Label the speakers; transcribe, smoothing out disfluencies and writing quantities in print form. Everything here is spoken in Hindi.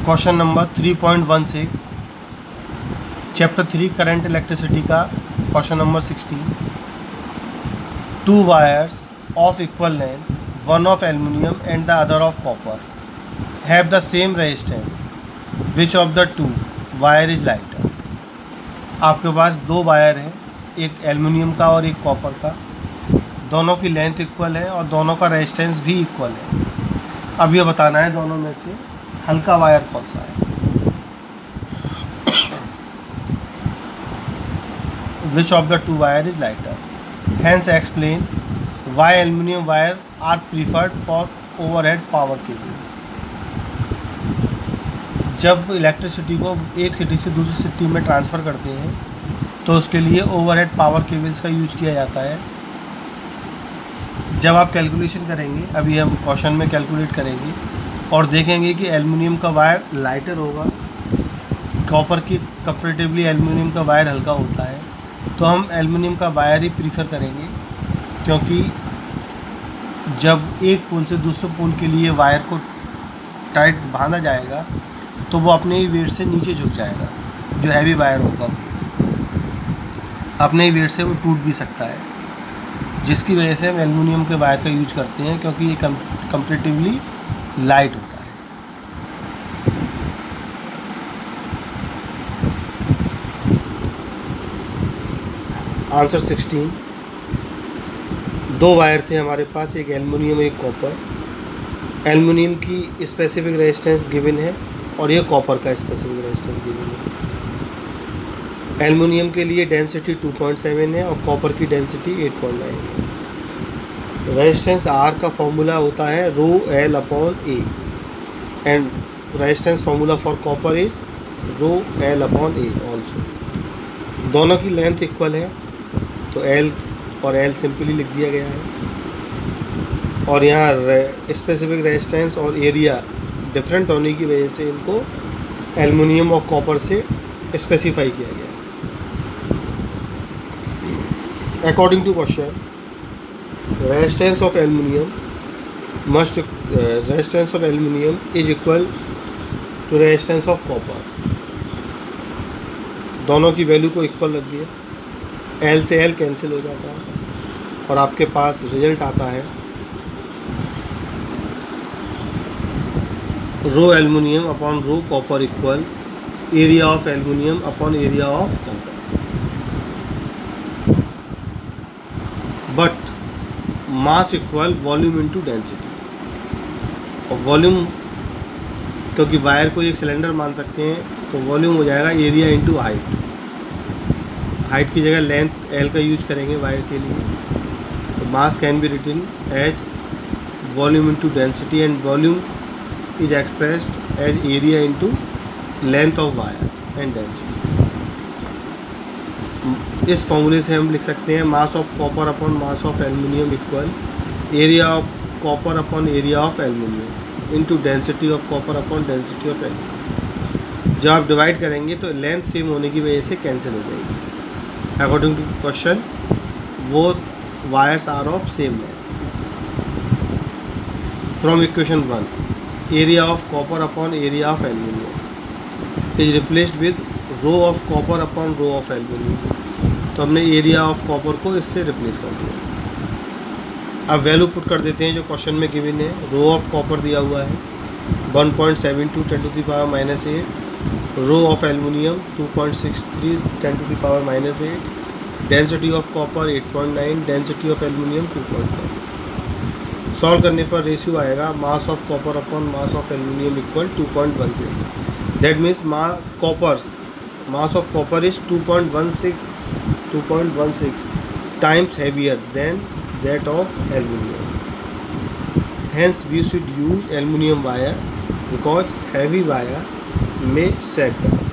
Speaker 1: Question number 3.16 chapter 3 current electricity का question number 16। Two wires of equal length, one of aluminium and the other of copper, have the same resistance, which of the two wire is lighter. आपके पास दो वायर हैं, एक एल्युमिनियम का और एक कॉपर का। दोनों की लेंथ इक्वल है और दोनों का रेजिस्टेंस भी इक्वल है। अब ये बताना है दोनों में से हल्का वायर कौन सा है। Which of the two wire is lighter, hence explain why aluminium wire are preferred for overhead power cables. जब इलेक्ट्रिसिटी को एक सिटी से दूसरी सिटी में ट्रांसफ़र करते हैं तो उसके लिए ओवरहेड पावर केबल्स का यूज किया जाता है। जब आप कैलकुलेशन करेंगे, अभी हम क्वेश्चन में कैलकुलेट करेंगे और देखेंगे कि एल्युमिनियम का वायर लाइटर होगा, कॉपर की कंपैरेटिवली एल्युमिनियम का वायर हल्का होता है, तो हम एल्युमिनियम का वायर ही प्रीफर करेंगे, क्योंकि जब एक पोल से दूसरे पोल के लिए वायर को टाइट बांधा जाएगा तो वो अपने ही वेट से नीचे झुक जाएगा। जो हैवी वायर होगा अपने ही वेट से वो टूट भी सकता है, जिसकी वजह से हम एल्युमिनियम के वायर का यूज करते हैं, क्योंकि ये कंपैरेटिवली लाइट होता है। आंसर 16। दो वायर थे हमारे पास, एक एल्युमिनियम एक कॉपर। एल्युमिनियम की स्पेसिफिक रेजिस्टेंस गिवन है और ये कॉपर का स्पेसिफिक रेजिस्टेंस गिवन है। एल्युमिनियम के लिए डेंसिटी 2.7 है और कॉपर की डेंसिटी 8.9 है। रेजिस्टेंस आर का फॉर्मूला होता है rho L upon A and resistance formula for copper is rho L upon A also. दोनों की लेंथ इक्वल है तो एल और एल सिंपली लिख दिया गया है। और यहाँ स्पेसिफिक रेजिस्टेंस और एरिया डिफरेंट होने की वजह से इनको एल्युमिनियम और कॉपर से स्पेसिफाई किया गया है। According to question, resistance of aluminium is equal to resistance of copper. दोनों की वैल्यू को इक्वल रख दिया, एल से एल कैंसिल हो जाता है और आपके पास रिजल्ट आता है rho aluminium upon rho copper equal area of aluminium upon area of copper. But mass equal volume into density. और वॉल्यूम, क्योंकि वायर को एक सिलेंडर मान सकते हैं, तो वॉल्यूम हो जाएगा एरिया इनटू हाइट। हाइट की जगह लेंथ एल का यूज करेंगे वायर के लिए, तो mass can be written as volume into density and volume is expressed as area into length of wire and density. इस फॉर्मूले से हम लिख सकते हैं mass of copper upon mass of aluminium equal area of copper upon area of aluminium into density of copper upon density of aluminium. जब आप डिवाइड करेंगे तो लेंथ सेम होने की वजह से कैंसिल हो जाएगी। According to question, both wires are of same length. From equation 1, area of copper upon area of aluminium is replaced with rho of copper upon rho of aluminium. तो हमने एरिया ऑफ कॉपर को इससे रिप्लेस कर दिया। अब वैल्यू पुट कर देते हैं जो क्वेश्चन में गिवन है। रो ऑफ कॉपर दिया हुआ है 1.72 10⁻⁸, rho of aluminium 2.63 10⁻⁸, density of copper 8.9, density of aluminium 2.7। Solve करने पर रेशियो आएगा mass of copper upon mass of aluminium equal 2.16। That means mass of copper is 2.16 times heavier than that of aluminum. Hence we should use aluminum wire because heavy wire may set down.